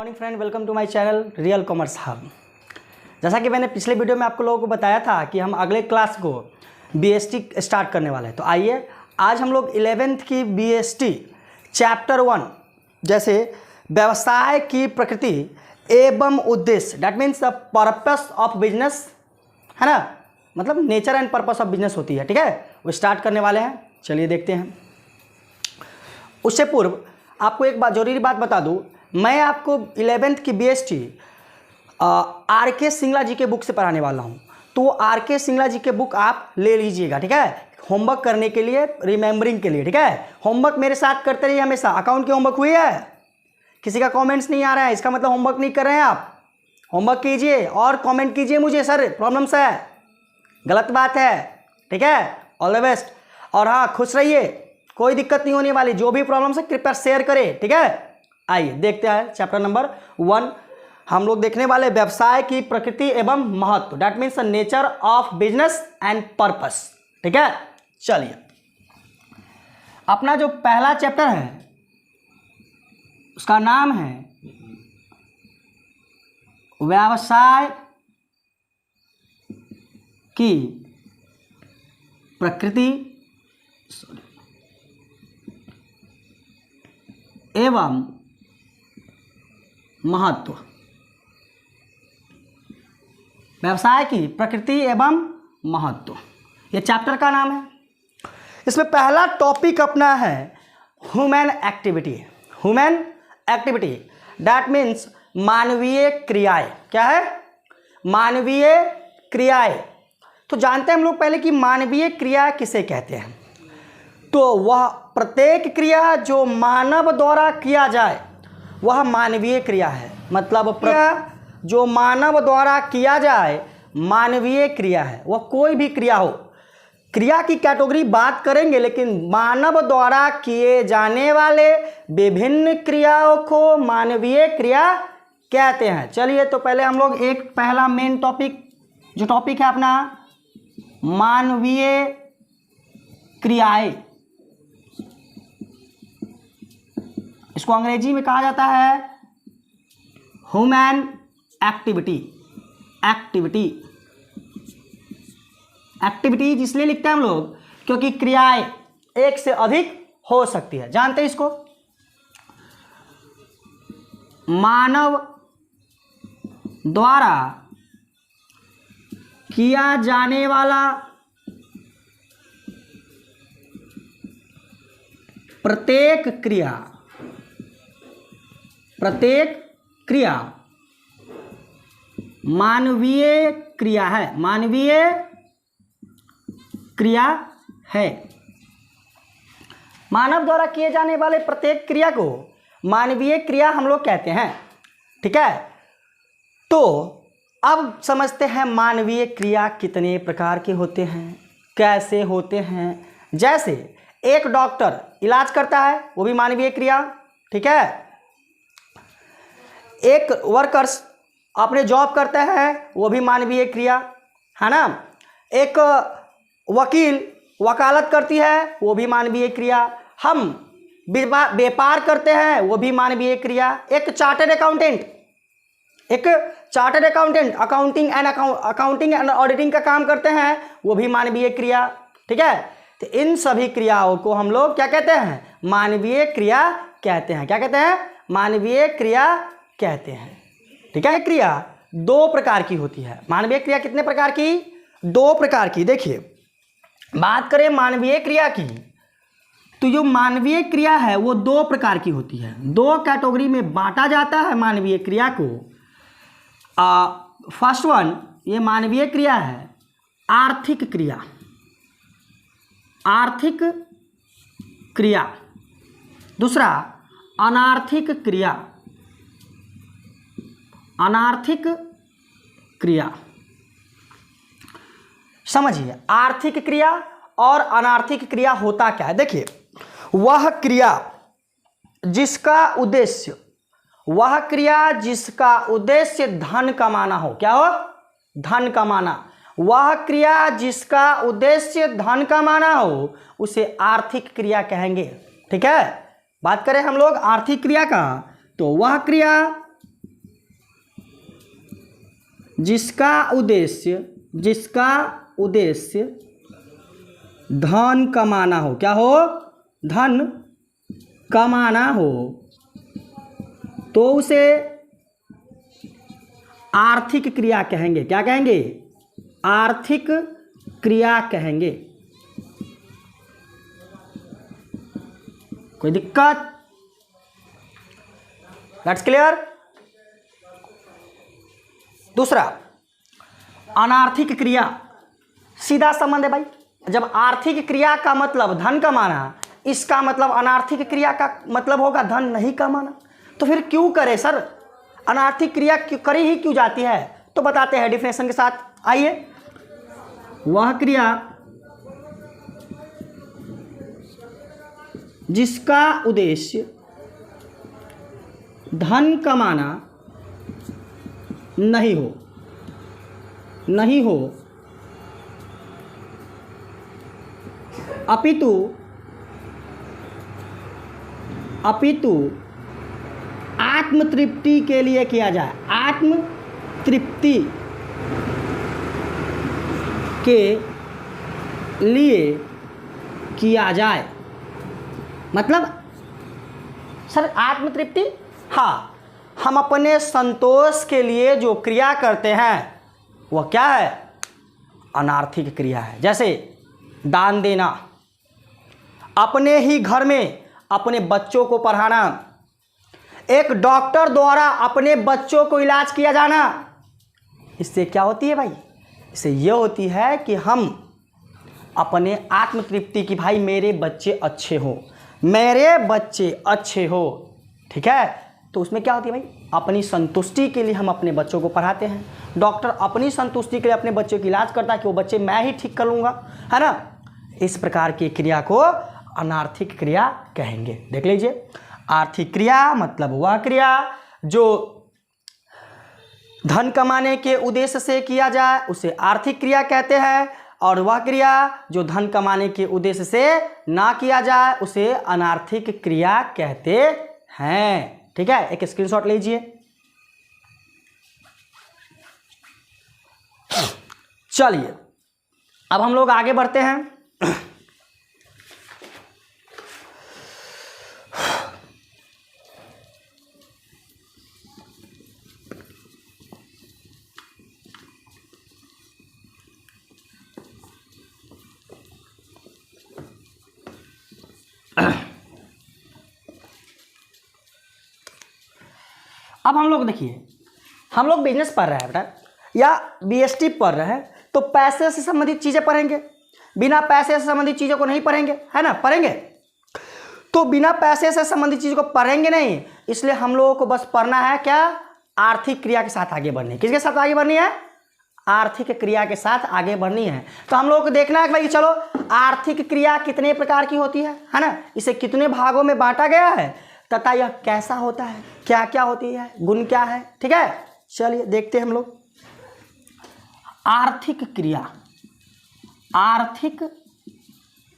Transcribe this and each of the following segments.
Morning friend, welcome to my channel real commerce hub. जैसा कि मैंने पिछले वीडियो में आपको लोगों को बताया था कि हम अगले क्लास को बीएसटी स्टार्ट करने वाले हैं, तो आइए आज हम लोग 11th की बीएसटी चैप्टर 1 जैसे व्यवसाय की प्रकृति एवं उद्देश्य, that means the purpose of business, है ना, मतलब nature and purpose of business होती है, ठीक है, वो स्टार्ट करने वाले हैं। चलिए देखते हैं। उससे पूर्व आपको एक बात जरूरी बात बता दूं, मैं आपको 11th की बीएसटी आर के सिंगला जी के बुक से पढ़ाने वाला हूं, तो आर के सिंगला जी के बुक आप ले लीजिएगा, ठीक है, होमवर्क करने के लिए, रिमेंबरिंग के लिए, ठीक है। होमवर्क मेरे साथ करते रहिए हमेशा। अकाउंट की होमवर्क हुई है? किसी का कमेंट्स नहीं आ रहा है, इसका मतलब होमवर्क नहीं कर रहे हैं आप। होमवर्क कीजिए और कमेंट कीजिए मुझे, सर प्रॉब्लम्स है, गलत बात है, ठीक है। All the best. और हाँ, खुश रहिए, कोई दिक्कत नहीं होने वाली। जो भी प्रॉब्लम्स है कृपया शेयर करें, ठीक है। आइए देखते हैं चैप्टर नंबर 1। हम लोग देखने वाले व्यवसाय की प्रकृति एवं महत्व, that means nature of business and purpose, ठीक है। चलिए, अपना जो पहला चैप्टर है उसका नाम है व्यवसाय की प्रकृति एवं महत्व। व्यवसाय की प्रकृति एवं महत्व, यह चैप्टर का नाम है। इसमें पहला टॉपिक अपना है human activity. Human activity that means मानवीय क्रियाएं। क्या है? मानवीय क्रियाएं। तो जानते हैं हम लोग पहले कि मानवीय क्रिया किसे कहते हैं। तो वह प्रत्येक क्रिया जो मानव द्वारा किया जाए वह मानवीय क्रिया है। मतलब क्रिया जो मानव द्वारा किया जाए मानवीय क्रिया है। वह कोई भी क्रिया हो, क्रिया की कैटेगरी बात करेंगे, लेकिन मानव द्वारा किए जाने वाले विभिन्न क्रियाओं को मानवीय क्रिया कहते हैं। चलिए, तो पहले हम लोग एक पहला मेन टॉपिक, जो टॉपिक है अपना मानवीय क्रियाएं, इसको अंग्रेजी में कहा जाता है ह्यूमन एक्टिविटी। एक्टिविटी एक्टिविटी इसलिए लिखते हैं हम लोग क्योंकि क्रियाएं एक से अधिक हो सकती है। जानते हैं इसको? मानव द्वारा किया जाने वाला प्रत्येक क्रिया मानवीय क्रिया है। मानवीय क्रिया है। मानव द्वारा किए जाने वाले प्रत्येक क्रिया को मानवीय क्रिया हम लोग कहते हैं, ठीक है। तो अब समझते हैं मानवीय क्रिया कितने प्रकार के होते हैं, कैसे होते हैं। जैसे एक डॉक्टर इलाज करता है, वो भी मानवीय क्रिया, ठीक है। एक वर्कर्स अपने जॉब करते हैं, वो भी मानवीय क्रिया है ना। एक वकील वकालत करती है, वो भी मानवीय क्रिया। हम व्यापार करते हैं, वो भी मानवीय क्रिया। एक chartered accountant accounting and auditing का काम करते हैं, वो भी मानवीय क्रिया, ठीक है। तो इन सभी क्रियाओं को हम लोग क्या कहते हैं? मानवीय क्रिया कहते हैं। क्या कहते हैं? मानवीय क्रिया कहते हैं, ठीक है। क्रिया दो प्रकार की होती है। मानवीय क्रिया कितने प्रकार की? दो प्रकार की। देखिए, बात करें मानवीय क्रिया की, तो जो मानवीय क्रिया है वो दो प्रकार की होती है। दो कैटेगरी में बांटा जाता है मानवीय क्रिया को। फर्स्ट वन, ये मानवीय क्रिया है आर्थिक क्रिया। आर्थिक क्रिया। दूसरा अनार्थिक क्रिया। अनार्थिक क्रिया। समझिए, आर्थिक क्रिया और अनार्थिक क्रिया होता क्या है। देखिए, वह क्रिया जिसका उद्देश्य धन कमाना हो। क्या हो? धन कमाना। वह क्रिया जिसका उद्देश्य धन कमाना हो उसे आर्थिक क्रिया कहेंगे, ठीक है। बात करें हम लोग आर्थिक क्रिया का, तो वह क्रिया जिसका उद्देश्य धन कमाना हो। क्या हो? धन कमाना हो, तो उसे आर्थिक क्रिया कहेंगे। क्या कहेंगे? आर्थिक क्रिया कहेंगे। कोई दिक्कत? That's clear. दूसरा, अनार्थिक क्रिया। सीधा संबंध है भाई। जब आर्थिक क्रिया का मतलब धन कमाना, इसका मतलब अनार्थिक क्रिया का मतलब होगा धन नहीं कमाना। तो फिर क्यों करे सर? अनार्थिक क्रिया करी ही क्यों जाती है? तो बताते हैं डिफिनेशन के साथ। आइए, वह क्रिया जिसका उद्देश्य धन कमाना नहीं हो अपितु आत्मतृप्ति के लिए किया जाए। आत्मतृप्ति के लिए किया जाए। मतलब सर आत्मतृप्ति, हाँ, हम अपने संतोष के लिए जो क्रिया करते हैं वह क्या है? अनार्थिक क्रिया है। जैसे दान देना, अपने ही घर में अपने बच्चों को पढ़ाना, एक डॉक्टर द्वारा अपने बच्चों को इलाज किया जाना। इससे क्या होती है भाई? इससे यह होती है कि हम अपने आत्मतृप्ति की, भाई मेरे बच्चे अच्छे हो, मेरे बच्चे अच्छे हो, ठीक है, तो उसमें क्या होती है भाई? अपनी संतुष्टि के लिए हम अपने बच्चों को पढ़ाते हैं। डॉक्टर अपनी संतुष्टि के लिए अपने बच्चों की इलाज करता है कि वो बच्चे मैं ही ठीक कर लूँगा, है ना। इस प्रकार की क्रिया को अनार्थिक क्रिया कहेंगे। देख लीजिए, आर्थिक क्रिया मतलब वह क्रिया जो धन कमाने के उद्देश्य से किया जाए उसे आर्थिक क्रिया कहते हैं, और वह क्रिया जो धन कमाने के उद्देश्य से ना किया जाए उसे अनार्थिक क्रिया कहते हैं। ठीक है, एक स्क्रीनशॉट लीजिए। चलिए अब हम लोग आगे बढ़ते हैं। अब हम लोग देखिए, हम लोग बिजनेस पढ़ रहे हैं बेटा, या बीएसटी पढ़ रहे हैं, तो पैसे से संबंधित चीज़ें पढ़ेंगे। बिना पैसे से संबंधित चीज़ों को नहीं पढ़ेंगे, है ना, पढ़ेंगे। तो बिना पैसे से संबंधित चीज़ों को पढ़ेंगे नहीं, इसलिए हम लोगों को बस पढ़ना है क्या? आर्थिक क्रिया के साथ आगे बढ़नी है। किसके साथ आगे बढ़नी है? आर्थिक क्रिया के साथ आगे बढ़नी है। तो हम लोगों को देखना है कि भाई चलो आर्थिक क्रिया कितने प्रकार की होती है ना, इसे कितने भागों में बांटा गया है, तथा यह कैसा होता है, क्या क्या होती है, गुण क्या है। ठीक है, चलिए देखते हैं हम लोग। आर्थिक क्रिया, आर्थिक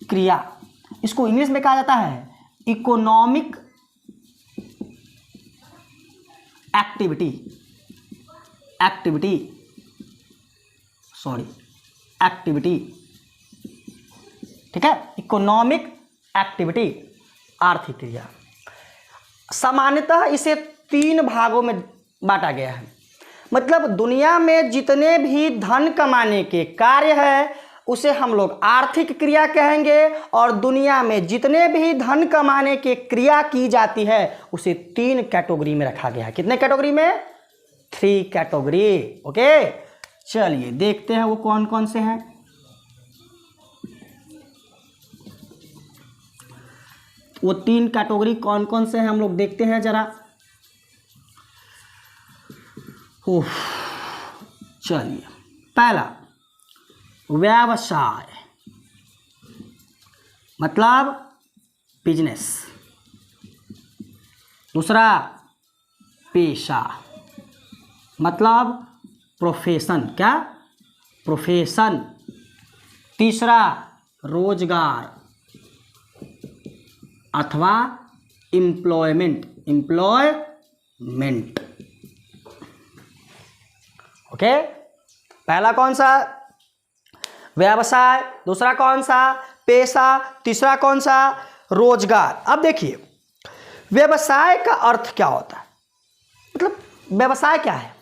क्रिया, इसको इंग्लिश में कहा जाता है इकोनॉमिक एक्टिविटी। ठीक है, इकोनॉमिक एक्टिविटी, आर्थिक क्रिया। सामान्यतः इसे 3 भागों में बांटा गया है। मतलब दुनिया में जितने भी धन कमाने के कार्य है उसे हम लोग आर्थिक क्रिया कहेंगे, और दुनिया में जितने भी धन कमाने के क्रिया की जाती है उसे 3 कैटेगरी में रखा गया है। कितने कैटेगरी में? 3 कैटेगरी। ओके, चलिए देखते हैं वो कौन कौन से हैं। वो 3 कैटेगरी कौन कौन से हैं हम लोग देखते हैं जरा। चलिए, पहला व्यवसाय, मतलब बिजनेस। दूसरा पेशा, मतलब प्रोफेशन। क्या? प्रोफेशन। तीसरा रोजगार अथवा एम्प्लॉयमेंट। ओके, पहला कौन सा? व्यवसाय। दूसरा कौन सा? पेशा। तीसरा कौन सा? रोजगार। अब देखिए व्यवसाय का अर्थ क्या होता है, मतलब व्यवसाय क्या है,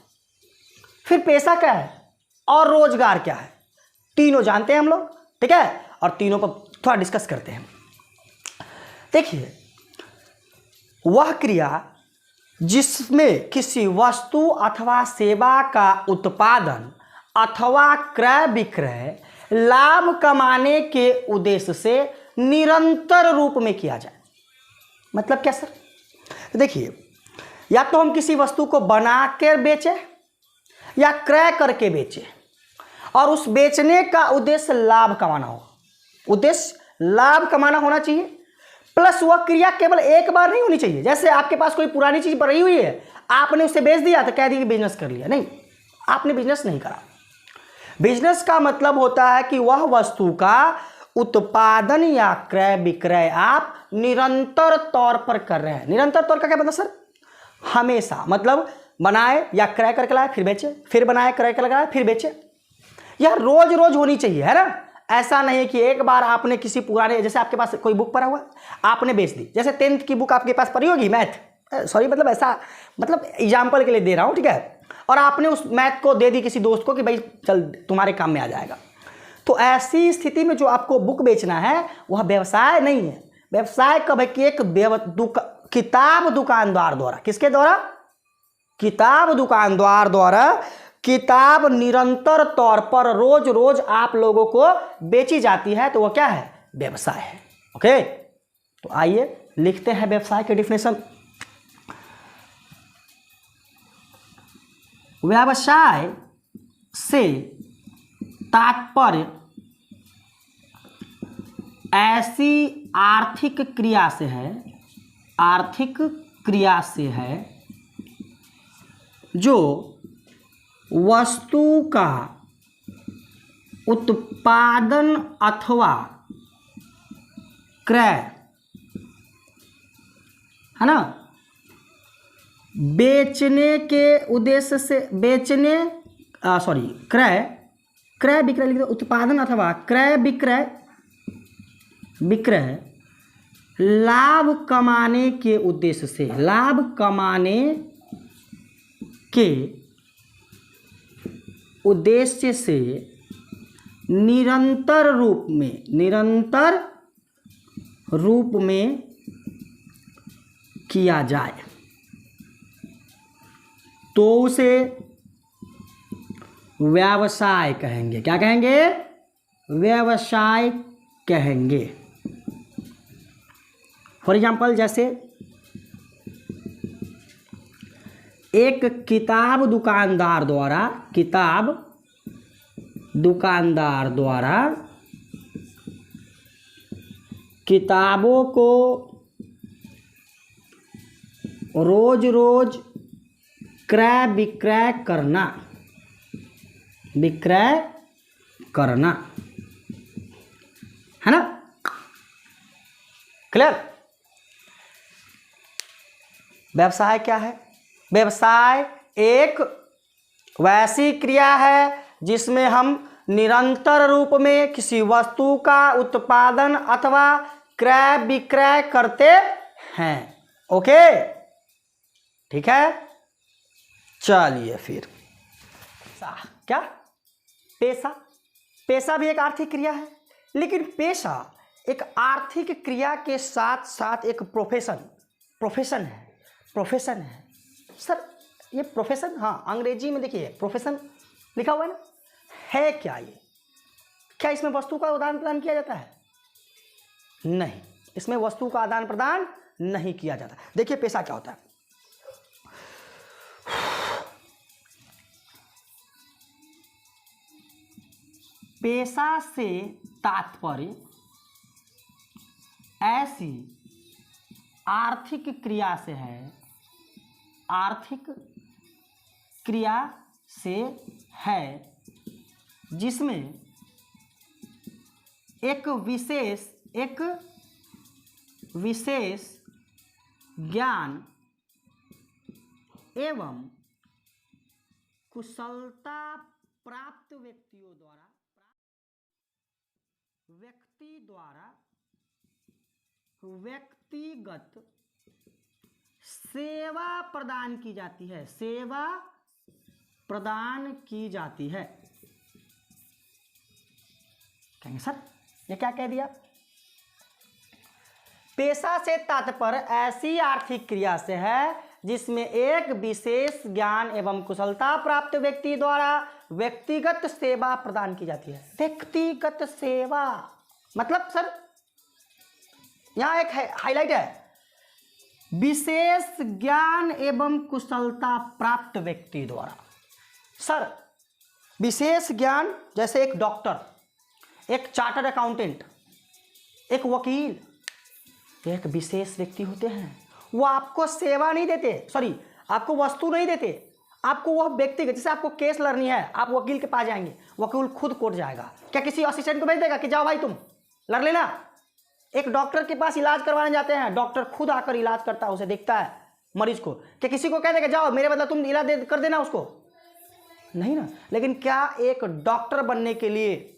फिर पेशा क्या है और रोजगार क्या है, तीनों जानते हैं हम लोग, ठीक है, और तीनों पर थोड़ा डिस्कस करते हैं। देखिए वह क्रिया जिसमें किसी वस्तु अथवा सेवा का उत्पादन अथवा क्रय विक्रय लाभ कमाने के उद्देश्य से निरंतर रूप में किया जाए। मतलब क्या सर? देखिए या तो हम किसी वस्तु को बना कर बेचें या क्रय करके बेचें, और उस बेचने का उद्देश्य लाभ कमाना हो, उद्देश्य लाभ कमाना होना चाहिए, प्लस वह क्रिया केवल एक बार नहीं होनी चाहिए। जैसे आपके पास कोई पुरानी चीज पड़ी हुई है, आपने उसे बेच दिया तो कह दी कि बिजनेस कर लिया, नहीं, आपने बिजनेस नहीं करा। बिजनेस का मतलब होता है कि वह वस्तु का उत्पादन या क्रय विक्रय आप निरंतर तौर पर कर रहे हैं। निरंतर तौर का क्या मतलब सर? हमेशा, मतलब बनाए या क्रय करके लाए फिर बेचे, फिर बनाए क्रय करके लाए फिर बेचे। यह रोज रोज होनी चाहिए, है ना। ऐसा नहीं है कि एक बार आपने किसी पुराने, जैसे आपके पास कोई बुक पड़ा हुआ आपने बेच दी, जैसे 10th की बुक आपके पास पड़ी होगी मैथ, सॉरी मतलब ऐसा, मतलब एग्जाम्पल के लिए दे रहा हूँ, ठीक है, और आपने उस मैथ को दे दी किसी दोस्त को कि भाई चल तुम्हारे काम में आ जाएगा। तो ऐसी स्थिति में जो आपको बुक बेचना है वह व्यवसाय नहीं है। व्यवसाय कब है कि एक किताब दुकानदार द्वारा, किसके द्वारा? किताब दुकानदार द्वारा किताब निरंतर तौर पर रोज रोज आप लोगों को बेची जाती है, तो वह क्या है? व्यवसाय है। ओके, तो आइए लिखते हैं व्यवसाय के डिफिनेशन। व्यवसाय से तात्पर्य ऐसी आर्थिक क्रिया से है, आर्थिक क्रिया से है जो वस्तु का उत्पादन अथवा क्रय, है ना, बेचने के उद्देश्य से, क्रय विक्रय लिख दो, उत्पादन अथवा क्रय विक्रय लाभ कमाने के उद्देश्य से, लाभ कमाने के उद्देश्य से निरंतर रूप में किया जाए तो उसे व्यवसाय कहेंगे। क्या कहेंगे? व्यवसाय कहेंगे। फॉर एग्जाम्पल जैसे एक किताब दुकानदार द्वारा किताबों को रोज रोज क्रय विक्रय करना, है ना। क्लियर? व्यवसाय क्या है? व्यवसाय एक वैसी क्रिया है जिसमें हम निरंतर रूप में किसी वस्तु का उत्पादन अथवा क्रय विक्रय करते हैं। ओके, ठीक है। चलिए फिर क्या? पेशा भी एक आर्थिक क्रिया है, लेकिन पेशा एक आर्थिक क्रिया के साथ साथ एक प्रोफेशन है। सर ये प्रोफेशन, हाँ अंग्रेजी में देखिए प्रोफेशन लिखा हुआ है ना, है क्या ये? क्या इसमें वस्तु का आदान प्रदान किया जाता है? नहीं, इसमें वस्तु का आदान प्रदान नहीं किया जाता। देखिए पेशा क्या होता है। पेशा से तात्पर्य ऐसी आर्थिक क्रिया से है, आर्थिक क्रिया से है जिसमें एक विशेष ज्ञान एवं कुशलता प्राप्त व्यक्तियों द्वारा व्यक्तिगत सेवा प्रदान की जाती है, सेवा प्रदान की जाती है। कहेंगे सर ये क्या कह दिया? पेशा से तात्पर्य ऐसी आर्थिक क्रिया से है जिसमें एक विशेष ज्ञान एवं कुशलता प्राप्त व्यक्ति द्वारा व्यक्तिगत सेवा प्रदान की जाती है। व्यक्तिगत सेवा मतलब सर यहां एक हाईलाइट है, विशेष ज्ञान एवं कुशलता प्राप्त व्यक्ति द्वारा। सर विशेष ज्ञान जैसे एक डॉक्टर, एक चार्टर्ड अकाउंटेंट, एक वकील, एक विशेष व्यक्ति होते हैं। वो आपको सेवा नहीं देते, सॉरी आपको वस्तु नहीं देते, आपको वह व्यक्तिगत, जैसे आपको केस लड़नी है आप वकील के पास जाएंगे, वकील खुद कोर्ट जाएगा, क्या किसी असिस्टेंट को भेज देगा कि जाओ भाई तुम लड़ लेना? एक डॉक्टर के पास इलाज करवाने जाते हैं, डॉक्टर खुद आकर इलाज करता है, उसे देखता है मरीज को, क्या किसी को कह देगा जाओ मेरे बदला तुम इलाज कर देना उसको? नहीं ना। लेकिन क्या एक डॉक्टर बनने के लिए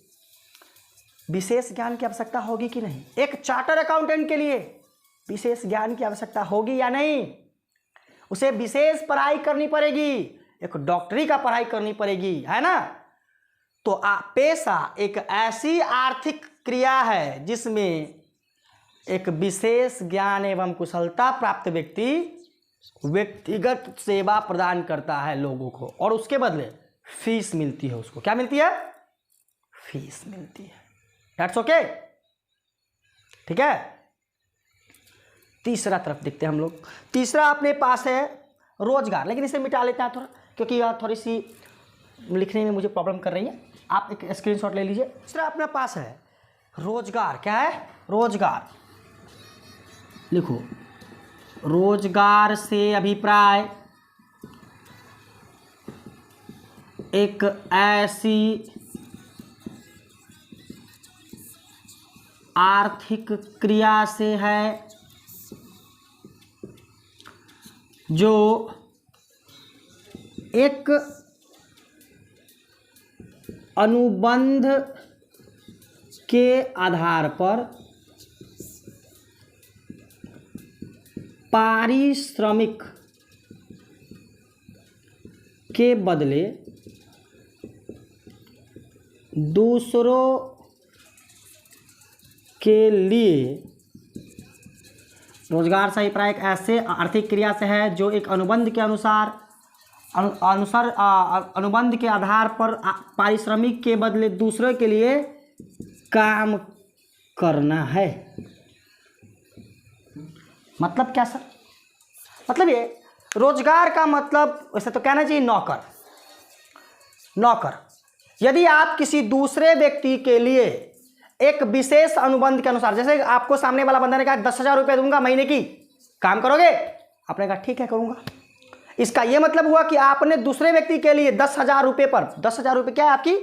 विशेष ज्ञान की आवश्यकता होगी कि नहीं? एक चार्टर्ड अकाउंटेंट के लिए विशेष ज्ञान की आवश्यकता होगी या नहीं? उसे विशेष पढ़ाई करनी पड़ेगी, एक डॉक्टरी का पढ़ाई करनी पड़ेगी, है ना? तो पेशा एक ऐसी आर्थिक क्रिया है जिसमें एक विशेष ज्ञान एवं कुशलता प्राप्त व्यक्ति व्यक्तिगत सेवा प्रदान करता है लोगों को, और उसके बदले फीस मिलती है उसको। क्या मिलती है? फीस मिलती है। दैट्स ओके, ठीक है। तीसरा तरफ देखते हैं हम लोग। तीसरा अपने पास है रोजगार, लेकिन इसे मिटा लेते हैं थोड़ा, क्योंकि यह थोड़ी सी लिखने में मुझे प्रॉब्लम कर रही है। आप एक स्क्रीनशॉट ले लीजिए। तीसरा अपने पास है रोजगार। क्या है? रोजगार। लिखो, रोजगार से अभिप्राय एक ऐसी आर्थिक क्रिया से है जो एक अनुबंध के आधार पर पारिश्रमिक के बदले दूसरों के लिए, रोजगार से अभिप्राय एक ऐसे आर्थिक क्रिया से है जो एक अनुबंध के अनुबंध के आधार पर पारिश्रमिक के बदले दूसरों के लिए काम करना है। मतलब क्या सर? मतलब ये रोजगार का मतलब वैसे तो कहना चाहिए नौकर। नौकर, यदि आप किसी दूसरे व्यक्ति के लिए एक विशेष अनुबंध के अनुसार, जैसे आपको सामने वाला बंदा ने कहा 10,000 रुपये दूंगा महीने की, काम करोगे? आपने कहा ठीक है करूंगा। इसका यह मतलब हुआ कि आपने दूसरे व्यक्ति के लिए 10,000 रुपये पर, 10,000 रुपये क्या है? आपकी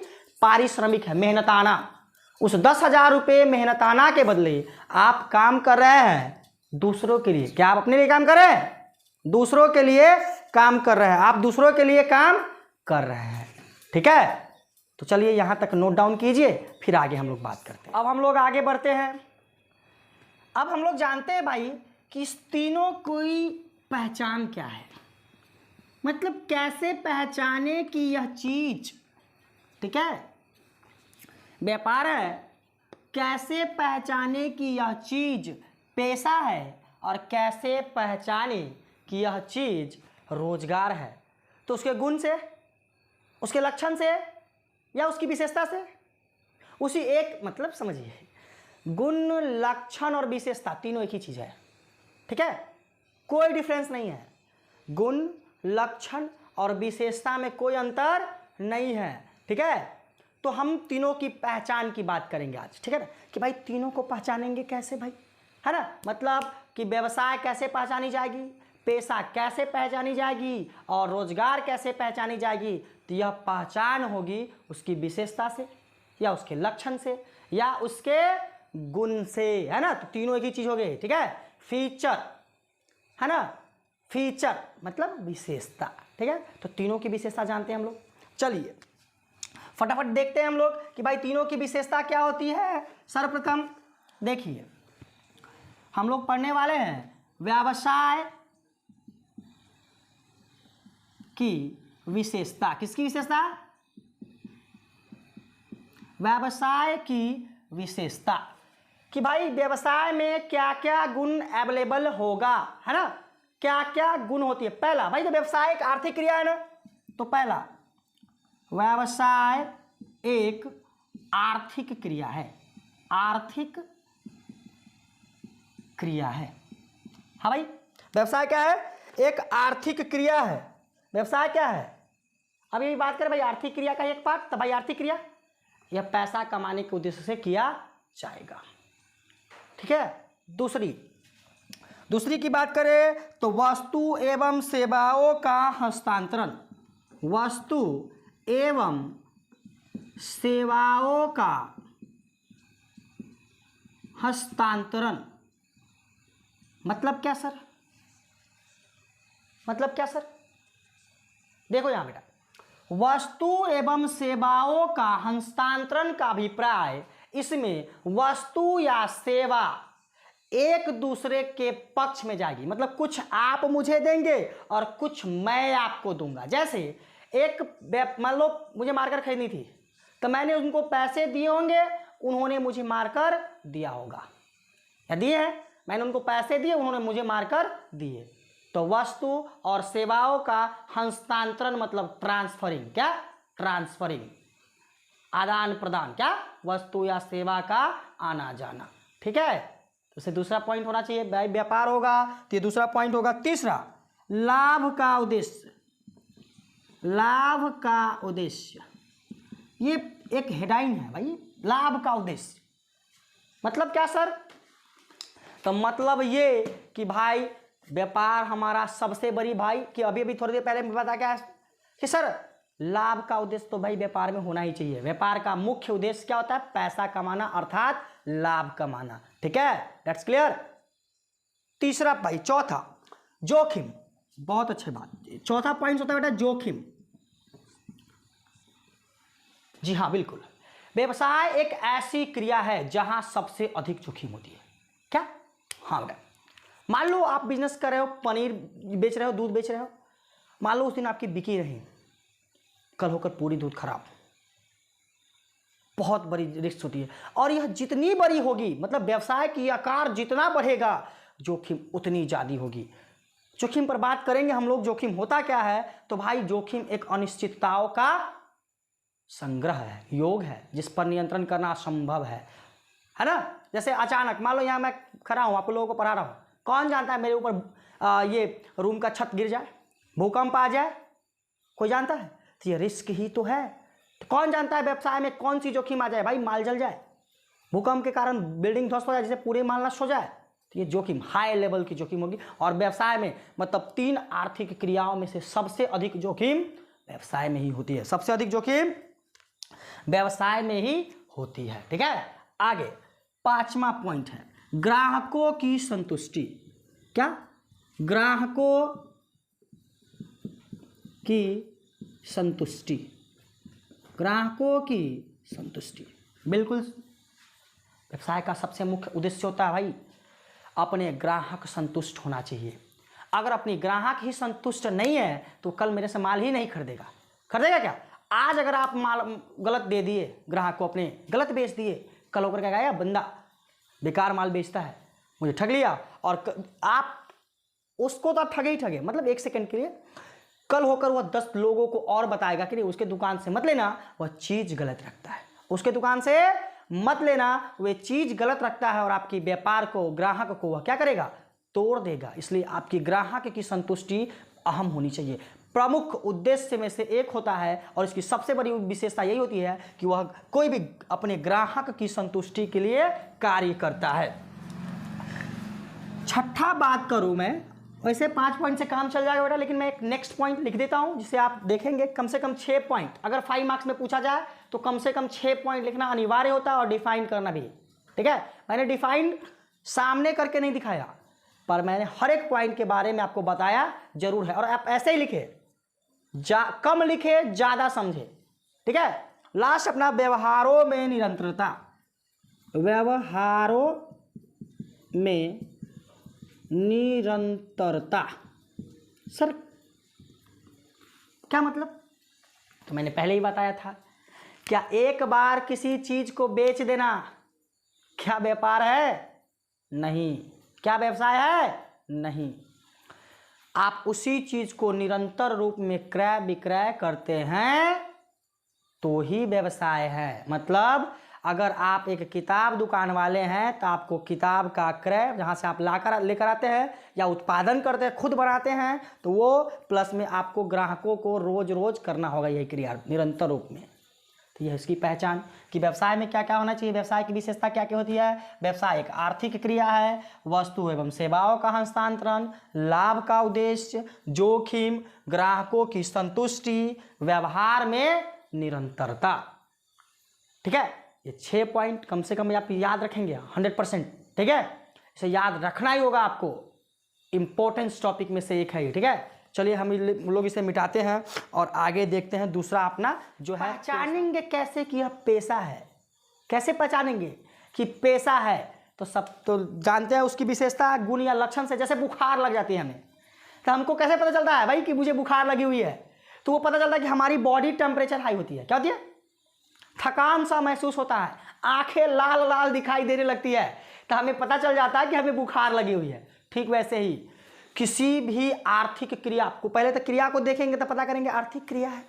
पारिश्रमिक है, मेहनताना। उस 10,000 रुपये मेहनताना के बदले आप काम कर रहे हैं दूसरों के लिए। क्या आप अपने लिए काम कर रहे हैं? दूसरों के लिए काम कर रहे हैं। आप दूसरों के लिए काम कर रहे हैं, ठीक है। तो चलिए यहाँ तक नोट डाउन कीजिए, फिर आगे हम लोग बात करते हैं। अब हम लोग आगे बढ़ते हैं। अब हम लोग जानते हैं भाई कि इस तीनों की पहचान क्या है, मतलब कैसे पहचाने कि यह चीज, ठीक है, व्यापार है, कैसे पहचाने कि यह चीज पेशा है, और कैसे पहचाने कि यह चीज रोजगार है। तो उसके गुण से, उसके लक्षण से, या उसकी विशेषता से, उसी एक, मतलब समझिए, गुण, लक्षण और विशेषता तीनों एक ही चीज है, ठीक है, कोई डिफरेंस नहीं है। गुण, लक्षण और विशेषता में कोई अंतर नहीं है, ठीक है। तो हम तीनों की पहचान की बात करेंगे आज, ठीक है ना, कि भाई तीनों को पहचानेंगे कैसे भाई, है ना। मतलब कि व्यवसाय कैसे पहचानी जाएगी, पेशा कैसे पहचानी जाएगी, और रोजगार कैसे पहचानी जाएगी। तो यह पहचान होगी उसकी विशेषता से, या उसके लक्षण से, या उसके गुण से, है ना। तो तीनों एक ही चीज हो गई, ठीक है। फीचर, है ना, फीचर मतलब विशेषता, ठीक है। तो तीनों की विशेषता जानते हैं हम लोग। चलिए फटाफट देखते हैं हम लोग कि भाई तीनों की विशेषता क्या होती है। सर्वप्रथम देखिए, हम लोग पढ़ने वाले हैं व्यवसाय की विशेषता। किसकी विशेषता? व्यवसाय की विशेषता, कि भाई व्यवसाय में क्या क्या गुण अवेलेबल होगा, है ना, क्या क्या गुण होती है। पहला भाई, तो व्यवसाय एक आर्थिक क्रिया है ना, तो पहला व्यवसाय एक आर्थिक क्रिया है, आर्थिक क्रिया है। हाँ भाई, व्यवसाय क्या है? एक आर्थिक क्रिया है। व्यवसाय क्या है? अभी बात करें भाई आर्थिक क्रिया का एक पार्ट, तो भाई आर्थिक क्रिया यह पैसा कमाने के उद्देश्य से किया जाएगा। ठीक है। दूसरी की बात करें तो वस्तु एवं सेवाओं का हस्तांतरण, वस्तु एवं सेवाओं का हस्तांतरण मतलब क्या सर? मतलब क्या सर? देखो यहां बेटा, वस्तु एवं सेवाओं का हस्तांतरण का अभिप्राय, इसमें वस्तु या सेवा एक दूसरे के पक्ष में जाएगी। मतलब कुछ आप मुझे देंगे और कुछ मैं आपको दूंगा। जैसे एक मान लो मुझे मार्कर खरीदनी थी, तो मैंने उनको पैसे दिए होंगे, उन्होंने मुझे मार्कर दिया होगा, या दिए हैं, मैंने उनको पैसे दिए, उन्होंने मुझे मार्कर दिए। तो वस्तु और सेवाओं का हस्तांतरण मतलब ट्रांसफरिंग। क्या? ट्रांसफरिंग, आदान प्रदान। क्या? वस्तु या सेवा का आना जाना। ठीक है, तो इसे दूसरा पॉइंट होना चाहिए। भाई व्यापार होगा तो ये दूसरा पॉइंट होगा। तीसरा, लाभ का उद्देश्य, लाभ का उद्देश्य, ये एक हेडलाइन है भाई, लाभ का उद्देश्य मतलब क्या सर? तो मतलब ये कि भाई व्यापार हमारा सबसे बड़ी भाई, कि अभी थोड़ी देर पहले बता क्या है कि सर लाभ का उद्देश्य तो भाई व्यापार में होना ही चाहिए। व्यापार का मुख्य उद्देश्य क्या होता है? पैसा कमाना, अर्थात लाभ कमाना। ठीक है, दैट्स क्लियर। तीसरा भाई, चौथा जोखिम, बहुत अच्छी बात। चौथा पॉइंट होता है बेटा जोखिम। जी हाँ बिल्कुल, व्यवसाय एक ऐसी क्रिया है जहां सबसे अधिक जोखिम होती है। क्या? हाँ बेटा, मान लो आप बिजनेस कर रहे हो, पनीर बेच रहे हो, दूध बेच रहे हो, मान लो उस दिन आपकी बिकी नहीं, कल होकर पूरी दूध खराब, बहुत बड़ी रिस्क होती है। और यह जितनी बड़ी होगी, मतलब व्यवसाय की आकार जितना बढ़ेगा, जोखिम उतनी ज़्यादा होगी। जोखिम पर बात करेंगे हम लोग। जोखिम होता क्या है? तो भाई जोखिम एक अनिश्चितताओं का संग्रह है, योग है, जिस पर नियंत्रण करना असंभव है ना। जैसे अचानक मान लो यहाँ मैं खड़ा हूँ, आप लोगों को पढ़ा रहा हूँ, कौन जानता है मेरे ऊपर ये रूम का छत गिर जाए, भूकंप आ जाए, कोई जानता है? तो ये रिस्क ही तो है। तो कौन जानता है व्यवसाय में कौन सी जोखिम आ जाए? भाई माल जल जाए, भूकंप के कारण बिल्डिंग ध्वस्त हो जाए, जिसे पूरे माल नष्ट हो जाए, तो ये जोखिम हाई लेवल की जोखिम होगी। और व्यवसाय में मतलब 3 आर्थिक क्रियाओं में से सबसे अधिक जोखिम व्यवसाय में ही होती है। सबसे अधिक जोखिम व्यवसाय में ही होती है। ठीक है, आगे 5वां पॉइंट है ग्राहकों की संतुष्टि। क्या? ग्राहकों की संतुष्टि, ग्राहकों की संतुष्टि। बिल्कुल, व्यवसाय का सबसे मुख्य उद्देश्य होता है भाई अपने ग्राहक संतुष्ट होना चाहिए। अगर अपनी ग्राहक ही संतुष्ट नहीं है तो कल मेरे से माल ही नहीं खरीदेगा। खरीदेगा क्या? आज अगर आप माल गलत दे दिए, ग्राहक को अपने गलत बेच दिए, कल होकर क्या कहेगा? बंदा बेकार माल बेचता है, मुझे ठग लिया। और आप उसको तो ठगे ही ठगे, मतलब 1 सेकंड के लिए, कल होकर वह 10 लोगों को और बताएगा कि नहीं उसके दुकान से मत लेना, वह चीज़ गलत रखता है, उसके दुकान से मत लेना, वह चीज़ गलत रखता है। और आपकी व्यापार को, ग्राहक को वह क्या करेगा? तोड़ देगा। इसलिए आपकी ग्राहक की संतुष्टि अहम होनी चाहिए। प्रमुख उद्देश्य में से एक होता है, और इसकी सबसे बड़ी विशेषता यही होती है कि वह कोई भी अपने ग्राहक की संतुष्टि के लिए कार्य करता है। छठा बात करूं मैं, वैसे 5 पॉइंट से काम चल जाएगा बेटा, लेकिन मैं एक नेक्स्ट पॉइंट लिख देता हूं जिसे आप देखेंगे कम से कम 6 पॉइंट। अगर 5 मार्क्स में पूछा जाए तो कम से कम 6 पॉइंट लिखना अनिवार्य होता है, और डिफाइन करना भी। ठीक है, मैंने डिफाइन सामने करके नहीं दिखाया, पर मैंने हर एक पॉइंट के बारे में आपको बताया जरूर है। और आप ऐसे ही लिखे, कम लिखे ज़्यादा समझे। ठीक है, लास्ट अपना व्यवहारों में निरंतरता, व्यवहारों में निरंतरता। सर क्या मतलब? तो मैंने पहले ही बताया था, क्या एक बार किसी चीज को बेच देना क्या व्यापार है? नहीं। क्या व्यवसाय है? नहीं। आप उसी चीज को निरंतर रूप में क्रय विक्रय करते हैं तो ही व्यवसाय है। मतलब अगर आप एक किताब दुकान वाले हैं तो आपको किताब का क्रय जहाँ से आप लाकर लेकर आते हैं या उत्पादन करते हैं, खुद बनाते हैं, तो वो प्लस में आपको ग्राहकों को रोज रोज करना होगा, यही क्रिया निरंतर रूप में। तो यह इसकी पहचान कि व्यवसाय में क्या क्या होना चाहिए। व्यवसाय की विशेषता क्या क्या होती है? व्यवसाय एक आर्थिक क्रिया है, वस्तु एवं सेवाओं का हस्तांतरण, लाभ का उद्देश्य, जोखिम, ग्राहकों की संतुष्टि, व्यवहार में निरंतरता। ठीक है, ये 6 पॉइंट कम से कम आप याद रखेंगे 100%। ठीक है, इसे याद रखना ही होगा आपको, इंपॉर्टेंस टॉपिक में से एक है ये। ठीक है, चलिए हम लोग इसे मिटाते हैं और आगे देखते हैं दूसरा अपना जो है। पहचानेंगे कैसे कि यह पेशा है? कैसे पहचानेंगे कि पेशा है? तो सब तो जानते हैं उसकी विशेषता, गुण या लक्षण से। जैसे बुखार लग जाती है हमें, तो हमको कैसे पता चलता है भाई कि मुझे बुखार लगी हुई है? तो वो पता चलता है कि हमारी बॉडी टेम्परेचर हाई होती है। क्या होती है? थकान सा महसूस होता है, आंखें लाल लाल दिखाई देने लगती है, तो हमें पता चल जाता है कि हमें बुखार लगी हुई है। ठीक वैसे ही किसी भी आर्थिक क्रिया को, पहले तो क्रिया को देखेंगे तो पता करेंगे आर्थिक क्रिया है,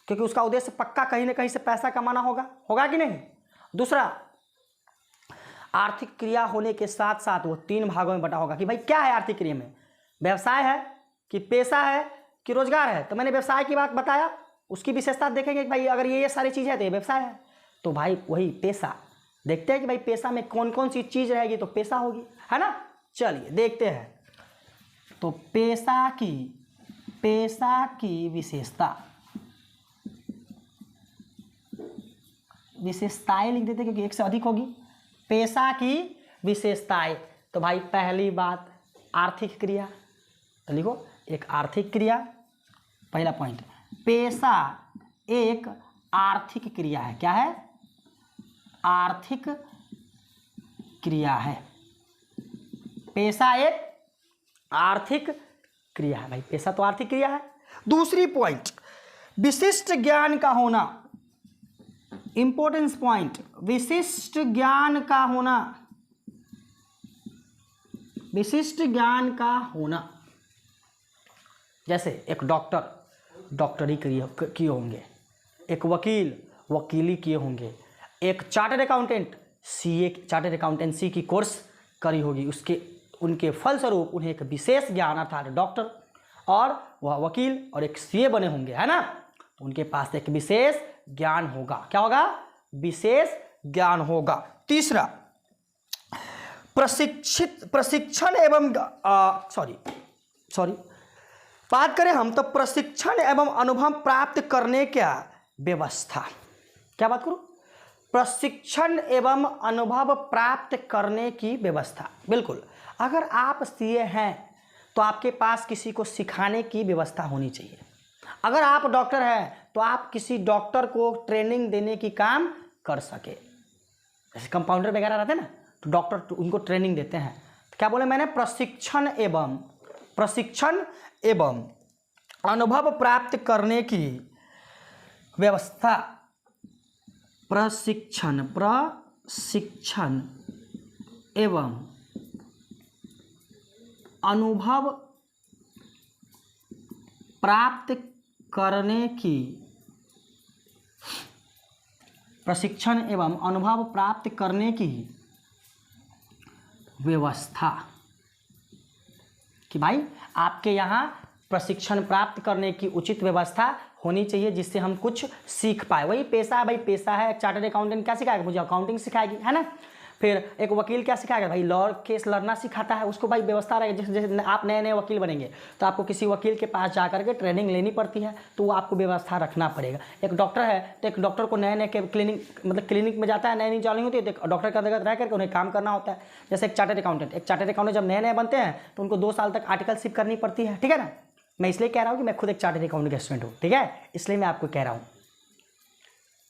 क्योंकि उसका उद्देश्य पक्का कहीं ना कहीं से पैसा कमाना होगा। होगा कि नहीं? दूसरा, आर्थिक क्रिया होने के साथ साथ वो 3 भागों में बटा होगा कि भाई क्या है आर्थिक क्रिया में, व्यवसाय है कि पेशा है कि रोजगार है। तो मैंने व्यवसाय की बात बताया, उसकी विशेषता देखेंगे कि भाई अगर ये सारी चीज़ है तो ये व्यवसाय है। तो भाई वही पेशा देखते हैं कि भाई पेशा में कौन कौन सी चीज़ रहेगी तो पेशा होगी, है ना। चलिए देखते हैं। तो पेशा की विशेषताएं लिख देते क्योंकि एक से अधिक होगी। पेशा की विशेषताएं, तो भाई पहली बात आर्थिक क्रिया, तो लिखो एक आर्थिक क्रिया। पहला पॉइंट, पेशा एक आर्थिक क्रिया है। क्या है? आर्थिक क्रिया है। पेशा एक आर्थिक क्रिया है। भाई पेशा तो आर्थिक क्रिया है। दूसरी पॉइंट, विशिष्ट ज्ञान का होना, इंपॉर्टेंस पॉइंट, विशिष्ट ज्ञान का होना, विशिष्ट ज्ञान का होना। जैसे एक डॉक्टर डॉक्टरी किए होंगे, एक वकील वकीली किए होंगे, एक chartered accountant CA chartered accountancy की कोर्स करी होगी, उनके फलस्वरूप उन्हें एक विशेष ज्ञान अर्थात डॉक्टर और वह वकील और एक सीए बने होंगे, है ना। तो उनके पास एक विशेष ज्ञान होगा। क्या होगा? विशेष ज्ञान होगा। तीसरा, प्रशिक्षण एवं बात करें हम तो प्रशिक्षण एवं अनुभव प्राप्त करने क्या व्यवस्था। क्या बात करूं? प्रशिक्षण एवं अनुभव प्राप्त करने की व्यवस्था। बिल्कुल, अगर आप सीए हैं तो आपके पास किसी को सिखाने की व्यवस्था होनी चाहिए। अगर आप डॉक्टर हैं तो आप किसी डॉक्टर को ट्रेनिंग देने की काम कर सके। जैसे कंपाउंडर वगैरह रहते हैं ना, तो डॉक्टर उनको ट्रेनिंग देते हैं। तो क्या बोले मैंने? प्रशिक्षण एवं अनुभव प्राप्त करने की व्यवस्था। प्रशिक्षण एवं अनुभव प्राप्त करने की, प्रशिक्षण एवं अनुभव प्राप्त करने की व्यवस्था। कि भाई आपके यहाँ प्रशिक्षण प्राप्त करने की उचित व्यवस्था होनी चाहिए जिससे हम कुछ सीख पाए। वही पेशा है भाई, पेशा है। एक चार्टर्ड अकाउंटेंट क्या सिखाएगा? मुझे अकाउंटिंग सिखाएगी, है ना। फिर एक वकील क्या सिखाएगा? भाई लॉ केस लड़ना सिखाता है, उसको भाई व्यवस्था रहेगी। जैसे आप नए नए वकील बनेंगे तो आपको किसी वकील के पास जा करके ट्रेनिंग लेनी पड़ती है, तो वो आपको व्यवस्था रखना पड़ेगा। एक डॉक्टर है तो एक डॉक्टर को नए नए क्लिनिक में जाता है, नई नई जॉइनिंग होती है, तो डॉक्टर का अंतर्गत रह करके उन्हें काम करना होता है। जैसे एक चार्टर्ड अकाउंटेंट जब नए नए बनते हैं तो उनको 2 साल तक आर्टिकलशिप करनी पड़ती है, ठीक है ना। मैं इसलिए कह रहा हूँ कि मैं खुद एक चार्टर्ड अकाउंटेंट का स्टूडेंट हूँ, ठीक है, इसलिए मैं आपको कह रहा हूँ।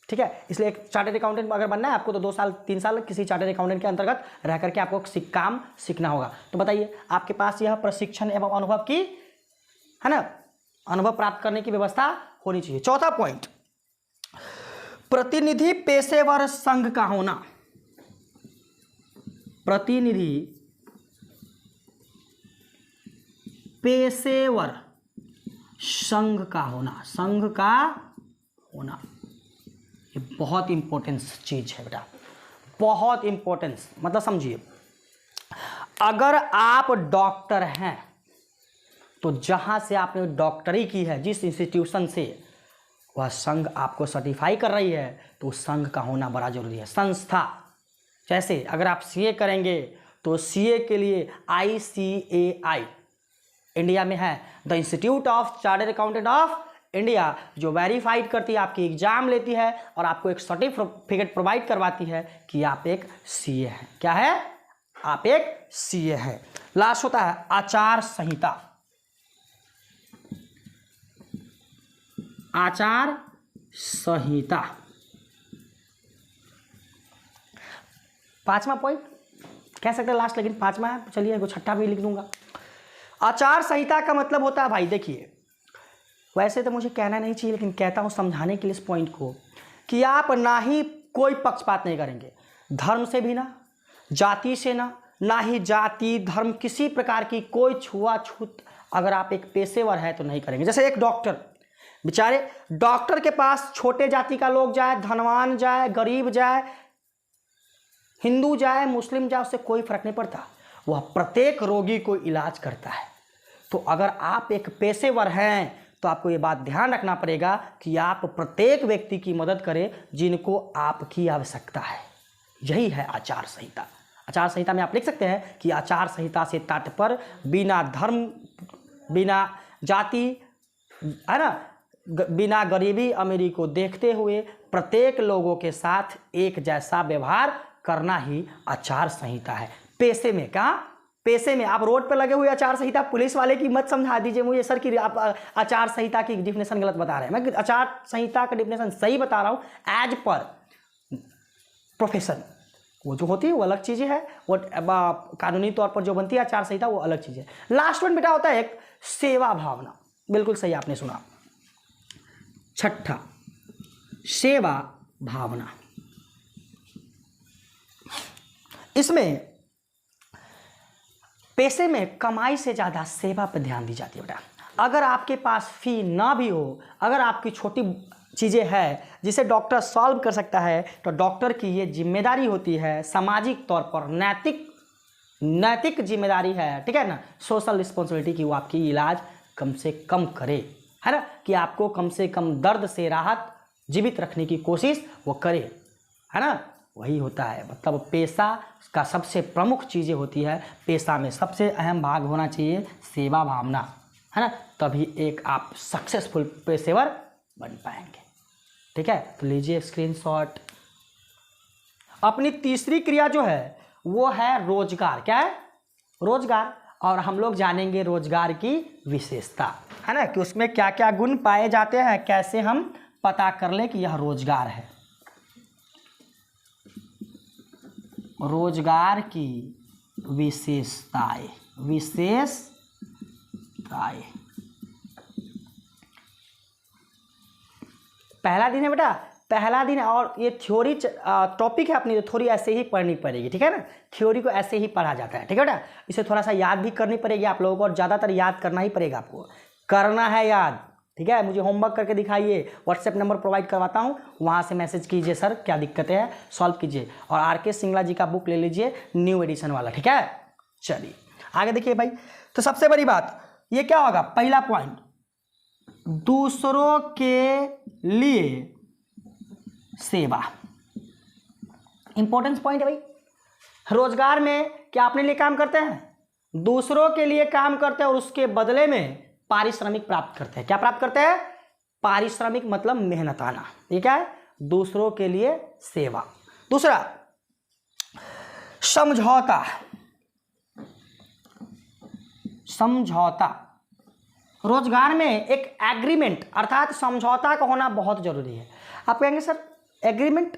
ठीक है। इसलिए एक चार्टर्ड अकाउंटेंट अगर बनना है आपको तो 2 साल 3 साल किसी चार्टर्ड अकाउंटेंट के अंतर्गत रह करके आपको काम सीखना होगा। तो बताइए आपके पास यह प्रशिक्षण एवं अनुभव की, है ना, अनुभव प्राप्त करने की व्यवस्था होनी चाहिए। चौथा पॉइंट, प्रतिनिधि पेशेवर संघ का होना। प्रतिनिधि पेशेवर संघ का होना, संघ का होना, ये बहुत इंपॉर्टेंट चीज है बेटा, बहुत इंपॉर्टेंस। मतलब समझिए, अगर आप डॉक्टर हैं तो जहां से आपने डॉक्टरी की है, जिस इंस्टीट्यूशन से, वह संघ आपको सर्टिफाई कर रही है, तो उस संघ का होना बड़ा जरूरी है। संस्था, जैसे अगर आप सीए करेंगे तो सीए के लिए ICAI इंडिया में है, the institute of chartered accountant of India, जो वेरीफाइड करती है, आपकी एग्जाम लेती है और आपको एक सर्टिफिकेट प्रोवाइड करवाती है कि आप एक सीए हैं। क्या है? आप एक सीए हैं। लास्ट होता है आचार संहिता। आचार संहिता 5वां पॉइंट कह सकते हैं लास्ट, लेकिन 5वां है, चलिए छठा भी लिख दूंगा। आचार संहिता का मतलब होता है, भाई देखिए, वैसे तो मुझे कहना नहीं चाहिए लेकिन कहता हूं समझाने के लिए इस पॉइंट को, कि आप ना ही कोई पक्षपात नहीं करेंगे, धर्म से भी ना, जाति से ना ही जाति धर्म किसी प्रकार की कोई छुआछूत अगर आप एक पेशेवर है तो नहीं करेंगे। जैसे एक डॉक्टर, बेचारे डॉक्टर के पास छोटे जाति का लोग जाए, धनवान जाए, गरीब जाए, हिंदू जाए, मुस्लिम जाए, उससे कोई फर्क नहीं पड़ता, वह प्रत्येक रोगी को इलाज करता है। तो अगर आप एक पेशेवर हैं तो आपको ये बात ध्यान रखना पड़ेगा कि आप प्रत्येक व्यक्ति की मदद करें जिनको आपकी आवश्यकता है। यही है आचार संहिता। आचार संहिता में आप लिख सकते हैं कि आचार संहिता से तात्पर्य बिना धर्म, बिना जाति, है ना, बिना गरीबी अमीरी को देखते हुए प्रत्येक लोगों के साथ एक जैसा व्यवहार करना ही आचार संहिता है। पेशे में, कहाँ पेशे में, आप रोड पर लगे हुए आचार संहिता पुलिस वाले की मत समझा दीजिए मुझे सर कि आप आचार संहिता की डिफिनेशन गलत बता रहे हैं। मैं आचार संहिता का डिफिनेशन सही बता रहा हूं एज पर प्रोफेशन। वो जो होती है वो अलग चीज़ें है, वो कानूनी तौर पर जो बनती है आचार संहिता वो अलग चीज़ है। लास्ट वन बेटा होता है एक सेवा भावना। बिल्कुल सही आपने सुना। छठा, सेवा भावना। इसमें पैसे में कमाई से ज़्यादा सेवा पर ध्यान दी जाती है बेटा। अगर आपके पास फी ना भी हो, अगर आपकी छोटी चीज़ें हैं जिसे डॉक्टर सॉल्व कर सकता है, तो डॉक्टर की ये जिम्मेदारी होती है, सामाजिक तौर पर नैतिक जिम्मेदारी है, ठीक है ना, सोशल रिस्पॉन्सिबिलिटी की वो आपकी इलाज कम से कम करे, है ना, कि आपको कम से कम दर्द से राहत जीवित रखने की कोशिश वो करे, है ना। वही होता है, मतलब पेशा का सबसे प्रमुख चीज़ें होती है, पेशा में सबसे अहम भाग होना चाहिए सेवा भावना, है ना, तभी एक आप सक्सेसफुल पेशेवर बन पाएंगे। ठीक है, तो लीजिए स्क्रीनशॉट। अपनी तीसरी क्रिया जो है वो है रोजगार। क्या है? रोजगार। और हम लोग जानेंगे रोजगार की विशेषता, है ना, कि उसमें क्या क्या गुण पाए जाते हैं, कैसे हम पता कर लें कि यह रोजगार है। रोजगार की विशेषताएं। पहला दिन है बेटा, पहला दिन, और ये थ्योरी टॉपिक है अपनी, तो थोड़ी ऐसे ही पढ़नी पड़ेगी, ठीक है ना। थ्योरी को ऐसे ही पढ़ा जाता है, ठीक है बेटा। इसे थोड़ा सा याद भी करनी पड़ेगी आप लोगों को, और ज़्यादातर याद करना ही पड़ेगा, आपको करना है याद, ठीक है। मुझे होमवर्क करके दिखाइए, व्हाट्सएप नंबर प्रोवाइड करवाता हूँ, वहाँ से मैसेज कीजिए सर क्या दिक्कतें हैं, सॉल्व कीजिए। और RK सिंगला जी का बुक ले लीजिए, न्यू एडिशन वाला, ठीक है। चलिए आगे देखिए भाई। तो सबसे बड़ी बात ये क्या होगा, पहला पॉइंट, दूसरों के लिए सेवा। इंपॉर्टेंस पॉइंट है भाई। रोजगार में क्या अपने लिए काम करते हैं, दूसरों के लिए काम करते हैं और उसके बदले में पारिश्रमिक प्राप्त करते हैं। क्या प्राप्त करते हैं? पारिश्रमिक, मतलब मेहनताना। ये क्या है? दूसरों के लिए सेवा। दूसरा, समझौता। रोजगार में एक एग्रीमेंट अर्थात समझौता का होना बहुत जरूरी है। आप कहेंगे सर एग्रीमेंट,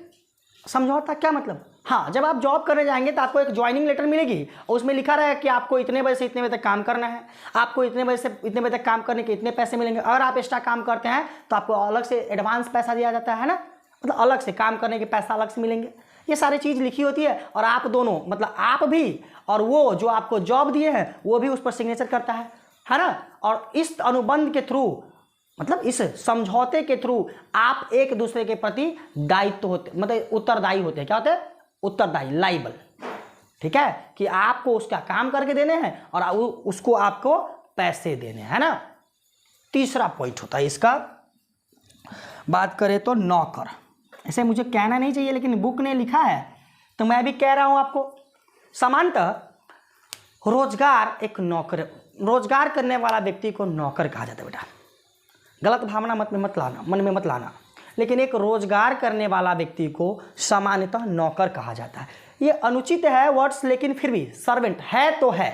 समझौता, क्या मतलब? हाँ, जब आप जॉब करने जाएंगे तो आपको एक ज्वाइनिंग लेटर मिलेगी और उसमें लिखा रहेगा कि आपको इतने बजे से इतने बजे तक काम करना है, आपको इतने बजे से इतने बजे तक काम करने के इतने पैसे मिलेंगे। अगर आप एक्स्ट्रा काम करते हैं तो आपको अलग से एडवांस पैसा दिया जाता है ना, मतलब अलग से काम करने के पैसा अलग से मिलेंगे। ये सारी चीज़ लिखी होती है और आप दोनों, मतलब आप भी और वो जो आपको जॉब दिए हैं वो भी उस पर सिग्नेचर करता है ना। और इस अनुबंध के थ्रू, मतलब इस समझौते के थ्रू आप एक दूसरे के प्रति दायित्व होते, मतलब उत्तरदायी होते हैं। क्या होते हैं? उत्तरदायी, लाइबल। ठीक है, कि आपको उसका काम करके देने हैं और उसको आपको पैसे देने हैं ना। तीसरा पॉइंट होता है इसका, बात करें तो नौकर। ऐसे मुझे कहना नहीं चाहिए लेकिन बुक ने लिखा है तो मैं भी कह रहा हूं आपको। सामान्यतः रोजगार, एक नौकर, रोजगार करने वाला व्यक्ति को नौकर कहा जाता है बेटा। गलत भावना मन में मत लाना, लेकिन एक रोजगार करने वाला व्यक्ति को सामान्यतः नौकर कहा जाता है। ये अनुचित है वर्ड्स, लेकिन फिर भी सर्वेंट है तो है,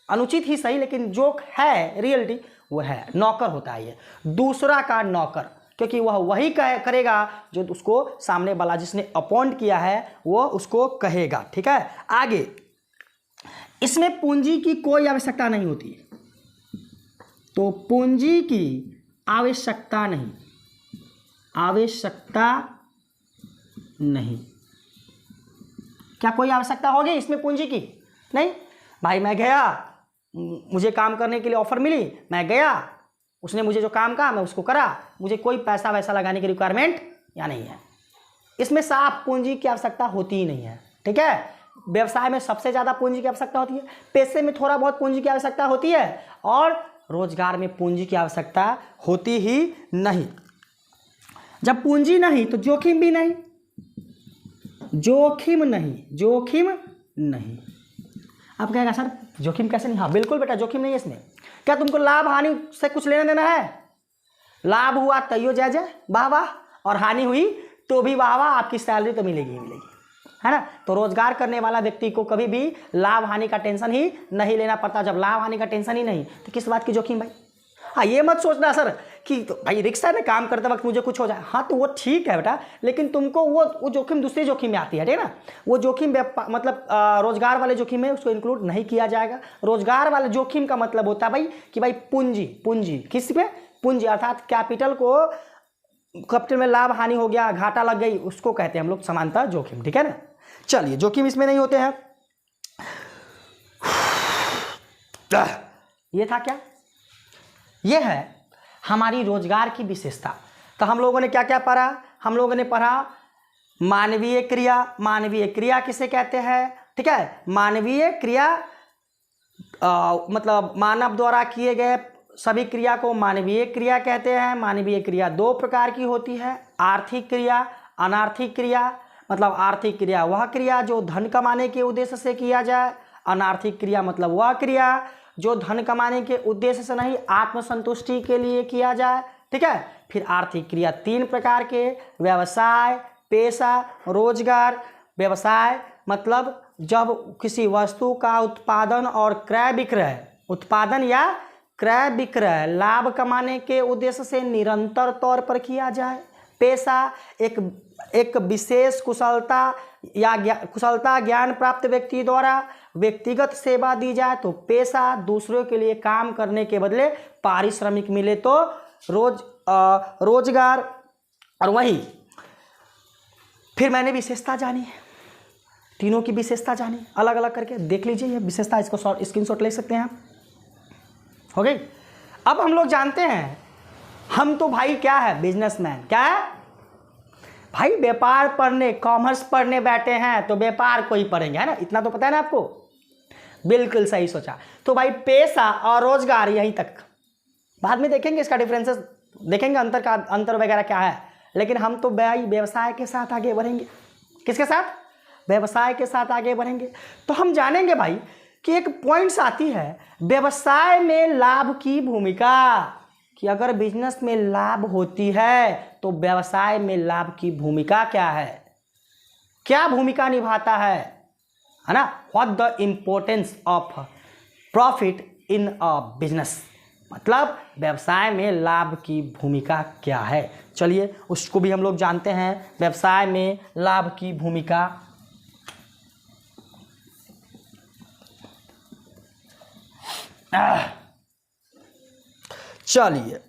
अनुचित ही सही, लेकिन जो है रियलिटी वो है, नौकर होता है ये दूसरा का नौकर, क्योंकि वह वही करेगा जो उसको सामने वाला जिसने अपॉइंट किया है वो उसको कहेगा। ठीक है, आगे, इसमें पूंजी की कोई आवश्यकता नहीं होती, तो पूंजी की आवश्यकता नहीं, आवश्यकता नहीं। क्या कोई आवश्यकता होगी इसमें पूंजी की? नहीं भाई, मैं गया, मुझे काम करने के लिए ऑफर मिली, मैं गया, उसने मुझे जो काम कहा मैं उसको करा, मुझे कोई पैसा वैसा लगाने की रिक्वायरमेंट या नहीं है। इसमें साफ पूंजी की आवश्यकता होती ही नहीं है। ठीक है, व्यवसाय में सबसे ज़्यादा पूंजी की आवश्यकता होती है, पैसे में थोड़ा बहुत पूंजी की आवश्यकता होती है, और रोजगार में पूंजी की आवश्यकता होती ही नहीं। जब पूंजी नहीं तो जोखिम भी नहीं, जोखिम नहीं, जोखिम नहीं। आप कहेगा सर जोखिम कैसे नहीं? हाँ बिल्कुल बेटा, जोखिम नहीं है इसमें। क्या तुमको लाभ हानि से कुछ लेना देना है? लाभ हुआ तैयो जय जय वाह वाह, और हानि हुई तो भी वाह वाह, आपकी सैलरी तो मिलेगी ही मिलेगी, है ना। तो रोजगार करने वाला व्यक्ति को कभी भी लाभ हानि का टेंशन ही नहीं लेना पड़ता। जब लाभ हानि का टेंशन ही नहीं तो किस बात की जोखिम भाई? हाँ, ये मत सोचना सर कि तो भाई रिक्शा में काम करते वक्त मुझे कुछ हो जाए, हाँ तो वो ठीक है बेटा, लेकिन तुमको वो जोखिम दूसरी जोखिम में आती है, ठीक है ना। वो जोखिम मतलब रोजगार वाले जोखिम में उसको इंक्लूड नहीं किया जाएगा। रोजगार वाले जोखिम का मतलब होता है भाई कि भाई पूंजी, पूंजी किस पे? पूंजी, अर्थात कैपिटल को, कैपिटल में लाभ हानि हो गया, घाटा लग गई, उसको कहते हैं हम लोग समानता जोखिम। ठीक है ना। चलिए, जोखिम इसमें नहीं होते हैं। ये था क्या? ये है हमारी रोजगार की विशेषता। तो हम लोगों ने क्या क्या पढ़ा? हम लोगों ने पढ़ा मानवीय क्रिया। मानवीय क्रिया किसे कहते हैं? ठीक है, मानवीय क्रिया मतलब मानव द्वारा किए गए सभी क्रिया को मानवीय क्रिया कहते हैं। मानवीय क्रिया दो प्रकार की होती है, आर्थिक क्रिया, अनार्थिक क्रिया। मतलब आर्थिक क्रिया वह क्रिया जो धन कमाने के उद्देश्य से किया जाए, अनार्थिक क्रिया मतलब वह क्रिया जो धन कमाने के उद्देश्य से नहीं, आत्मसंतुष्टि के लिए किया जाए। ठीक है, फिर आर्थिक क्रिया तीन प्रकार के, व्यवसाय, पेशा, रोजगार। व्यवसाय मतलब जब किसी वस्तु का उत्पादन और क्रय विक्रय, उत्पादन या क्रय विक्रय लाभ कमाने के उद्देश्य से निरंतर तौर पर किया जाए। पेशा एक विशेष कुशलता या कुशलता ज्ञान प्राप्त व्यक्ति द्वारा व्यक्तिगत सेवा दी जाए तो पेशा, दूसरों के लिए काम करने के बदले पारिश्रमिक मिले तो रोजगार। और वहीं फिर मैंने विशेषता जानी है, तीनों की विशेषता जानी अलग अलग करके, देख लीजिए ये विशेषता, इसको स्क्रीनशॉट ले सकते हैं आप। हो गई। अब हम लोग जानते हैं, हम तो भाई क्या है, बिजनेसमैन। क्या है भाई? व्यापार पढ़ने, कॉमर्स पढ़ने बैठे हैं तो व्यापार को ही पढ़ेंगे, है ना, इतना तो पता है ना आपको। बिल्कुल सही सोचा। तो भाई पेशा और रोजगार यहीं तक, बाद में देखेंगे इसका डिफरेंसेस, देखेंगे अंतर वगैरह क्या है, लेकिन हम तो भाई व्यवसाय के साथ आगे बढ़ेंगे। किसके साथ? व्यवसाय के साथ आगे बढ़ेंगे। तो हम जानेंगे भाई कि एक पॉइंट्स आती है व्यवसाय में लाभ की भूमिका, कि अगर बिजनेस में लाभ होती है तो व्यवसाय में लाभ की भूमिका क्या है, क्या भूमिका निभाता है ना। What the importance of profit in a business, मतलब व्यवसाय में लाभ की भूमिका क्या है, चलिए उसको भी हम लोग जानते हैं। व्यवसाय में लाभ की भूमिका, चलिए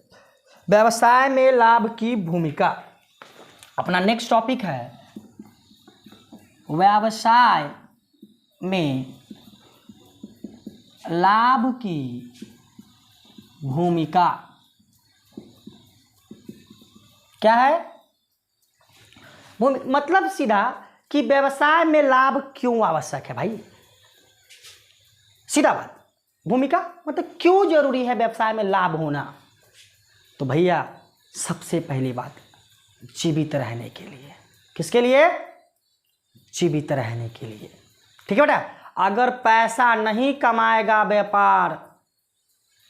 व्यवसाय में लाभ की भूमिका, अपना नेक्स्ट टॉपिक है व्यवसाय में लाभ की भूमिका क्या है। मतलब सीधा कि व्यवसाय में लाभ क्यों आवश्यक है भाई, सीधा बात। भूमिका मतलब क्यों जरूरी है व्यवसाय में लाभ होना। तो भैया सबसे पहली बात, जीवित रहने के लिए। किसके लिए? जीवित रहने के लिए। ठीक है बेटा, अगर पैसा नहीं कमाएगा व्यापार,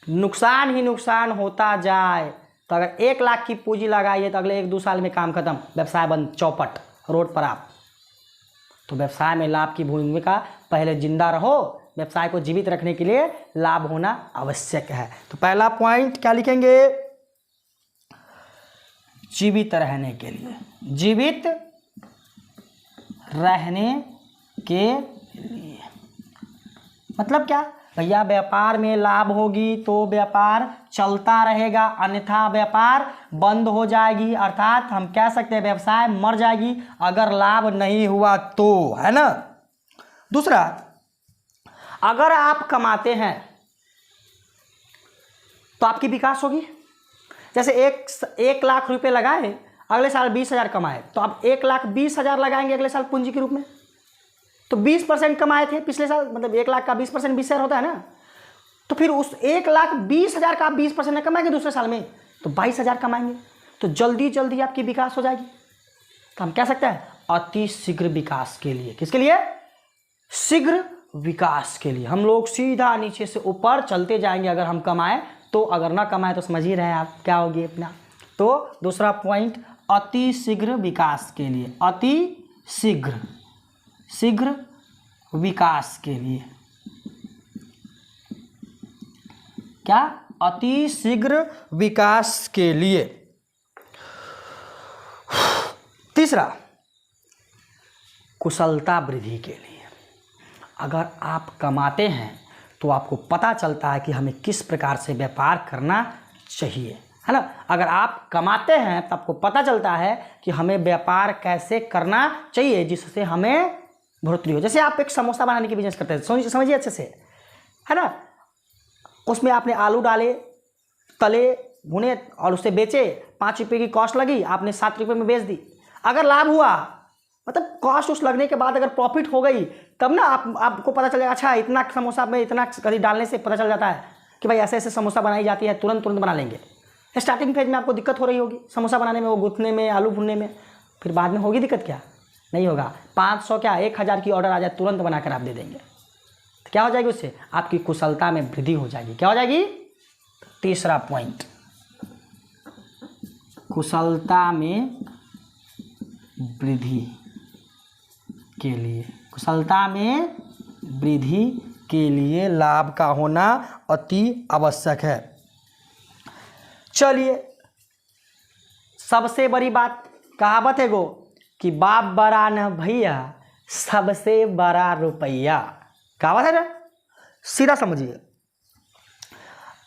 नुकसान ही नुकसान होता जाए, तो अगर 1 लाख की पूंजी लगाइए तो अगले 1-2 साल में काम खत्म, व्यवसाय बंद, चौपट, रोड पर आप। तो व्यवसाय में लाभ की भूमिका, पहले जिंदा रहो, व्यवसाय को जीवित रखने के लिए लाभ होना आवश्यक है। तो पहला पॉइंट क्या लिखेंगे? जीवित रहने के लिए। जीवित रहने के लिए मतलब क्या भैया? व्यापार में लाभ होगी तो व्यापार चलता रहेगा, अन्यथा व्यापार बंद हो जाएगी। अर्थात हम कह सकते हैं व्यवसाय मर जाएगी अगर लाभ नहीं हुआ तो, है ना। दूसरा, अगर आप कमाते हैं तो आपकी विकास होगी। जैसे 1 लाख रुपए लगाए, अगले साल 20,000 कमाए, तो आप 1,20,000 लगाएंगे अगले साल पूंजी के रूप में, तो 20% कमाए थे पिछले साल, मतलब 1 लाख का 20% 20,000 होता है ना। तो फिर उस 1,20,000 का आप 20% न कमाएंगे दूसरे साल में, तो 22,000 कमाएंगे, तो जल्दी जल्दी आपकी विकास हो जाएगी। तो हम कह सकते हैं अति शीघ्र विकास के लिए। किसके लिए? शीघ्र विकास के लिए। हम लोग सीधा नीचे से ऊपर चलते जाएंगे अगर हम कमाएं तो, अगर ना कमाएं तो समझ ही रहे हैं आप क्या होगी अपना। तो दूसरा पॉइंट, अति शीघ्र विकास के लिए। अति शीघ्र विकास के लिए क्या? अति शीघ्र विकास के लिए। तीसरा, कुशलता वृद्धि के लिए। अगर आप कमाते हैं तो आपको पता चलता है कि हमें किस प्रकार से व्यापार करना चाहिए, है ना। अगर आप कमाते हैं तो आपको पता चलता है कि हमें व्यापार कैसे करना चाहिए जिससे हमें बढ़ोतरी हो। जैसे आप एक समोसा बनाने की बिजनेस करते हैं, समझिए अच्छे से, है ना। उसमें आपने आलू डाले, तले, भुने और उसे बेचे, 5 रुपये की कॉस्ट लगी, आपने 7 रुपये में बेच दी। अगर लाभ हुआ, मतलब कॉस्ट उस लगने के बाद अगर प्रॉफिट हो गई, तब ना आपको पता चलेगा, अच्छा इतना समोसा में इतना कभी डालने से पता चल जाता है कि भाई ऐसे ऐसे समोसा बनाई जाती है, तुरंत बना लेंगे। स्टार्टिंग फेज में आपको दिक्कत हो रही होगी समोसा बनाने में, वो गूंथने में, आलू भूनने में, फिर बाद में होगी दिक्कत? क्या नहीं होगा। 500 क्या 1000 की ऑर्डर आ जाए, तुरंत बनाकर आप दे देंगे। तो क्या हो जाएगी? उससे आपकी कुशलता में वृद्धि हो जाएगी। क्या हो जाएगी? तीसरा पॉइंट, कुशलता में वृद्धि के लिए। कुशलता में वृद्धि के लिए लाभ का होना अति आवश्यक है। चलिए, सबसे बड़ी बात, कहावत है गो कि बाप बड़ा न भैया, सबसे बड़ा रुपया। कहावत है ना, सीधा समझिए।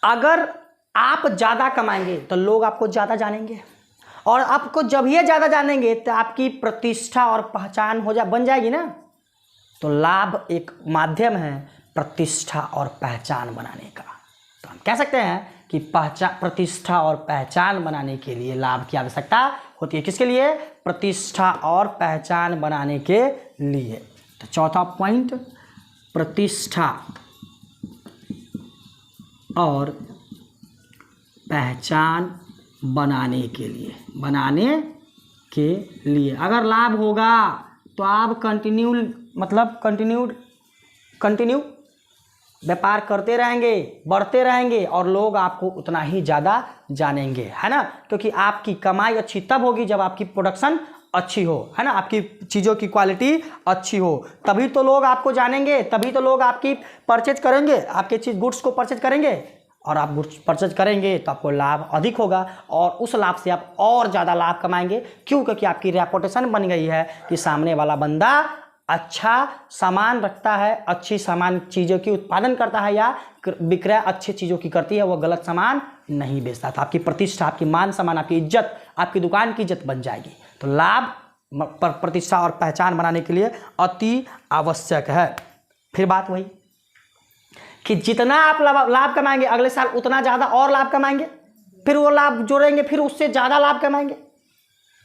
अगर आप ज़्यादा कमाएंगे तो लोग आपको ज़्यादा जानेंगे, और आपको जब ये ज़्यादा जानेंगे तो आपकी प्रतिष्ठा और पहचान बन जाएगी ना। तो लाभ एक माध्यम है प्रतिष्ठा और पहचान बनाने का। तो हम कह सकते हैं कि प्रतिष्ठा और पहचान बनाने के लिए लाभ की आवश्यकता होती है। किसके लिए? प्रतिष्ठा और पहचान बनाने के लिए। तो चौथा पॉइंट, प्रतिष्ठा और पहचान बनाने के लिए अगर लाभ होगा तो आप कंटिन्यू व्यापार करते रहेंगे, बढ़ते रहेंगे, और लोग आपको उतना ही ज़्यादा जानेंगे, है ना। क्योंकि आपकी कमाई अच्छी तब होगी जब आपकी प्रोडक्शन अच्छी हो, है ना, आपकी चीज़ों की क्वालिटी अच्छी हो, तभी तो लोग आपको जानेंगे, तभी तो लोग आपकी परचेज करेंगे, आपके चीज़ गुड्स को परचेज करेंगे। और आप गुड्स परचेज करेंगे तो आपको लाभ अधिक होगा और उस लाभ से आप और ज़्यादा लाभ कमाएंगे। क्यों? क्योंकि आपकी रेपुटेशन बन गई है कि सामने वाला बंदा अच्छा सामान रखता है, अच्छी सामान चीज़ों की उत्पादन करता है या विक्रय अच्छी चीज़ों की करती है, वो गलत सामान नहीं बेचता। तो आपकी प्रतिष्ठा, आपकी मान सम्मान, आपकी इज्जत, आपकी दुकान की इज्जत बन जाएगी। तो लाभ प्रतिष्ठा और पहचान बनाने के लिए अति आवश्यक है। फिर बात वही कि जितना आप लाभ कमाएंगे अगले साल उतना ज़्यादा और लाभ कमाएंगे, फिर वो लाभ जोड़ेंगे, फिर उससे ज़्यादा लाभ कमाएंगे,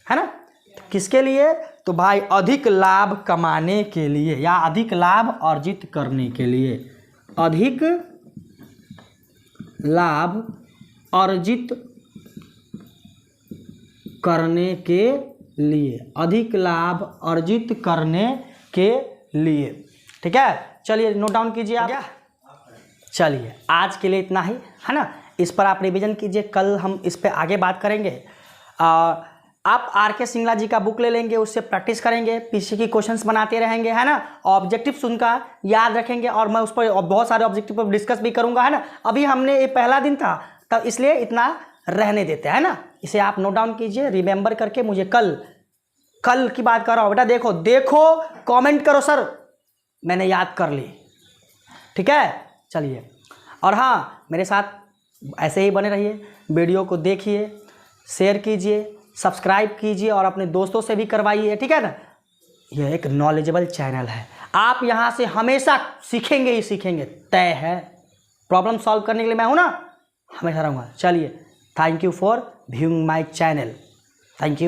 है ना। किसके लिए? तो भाई अधिक लाभ कमाने के लिए या अधिक लाभ अर्जित करने के लिए, अधिक लाभ अर्जित करने के लिए, अधिक लाभ अर्जित करने के लिए। ठीक है, चलिए नोट डाउन कीजिए आप। चलिए आज के लिए इतना ही, है ना। इस पर आप रिवीजन कीजिए, कल हम इस पे आगे बात करेंगे। आप आर.के. सिंगला जी का बुक ले लेंगे, उससे प्रैक्टिस करेंगे, पीछे की क्वेश्चंस बनाते रहेंगे, है ना। ऑब्जेक्टिव उनका याद रखेंगे और मैं उस पर बहुत सारे ऑब्जेक्टिव पर डिस्कस भी करूंगा, है ना। अभी हमने ये पहला दिन था तब इसलिए इतना रहने देते हैं ना। इसे आप नोट डाउन कीजिए, रिमेंबर करके मुझे कल की बात कर रहा हूँ बेटा, देखो कमेंट करो सर मैंने याद कर ली। ठीक है, चलिए। और हाँ, मेरे साथ ऐसे ही बने रहिए, वीडियो को देखिए, शेयर कीजिए, सब्सक्राइब कीजिए और अपने दोस्तों से भी करवाइए। ठीक है ना, यह एक नॉलेजेबल चैनल है, आप यहाँ से हमेशा सीखेंगे ही सीखेंगे, तय है। प्रॉब्लम सॉल्व करने के लिए मैं हूँ ना, हमेशा रहूँगा। चलिए, thank you for viewing my channel, thank you.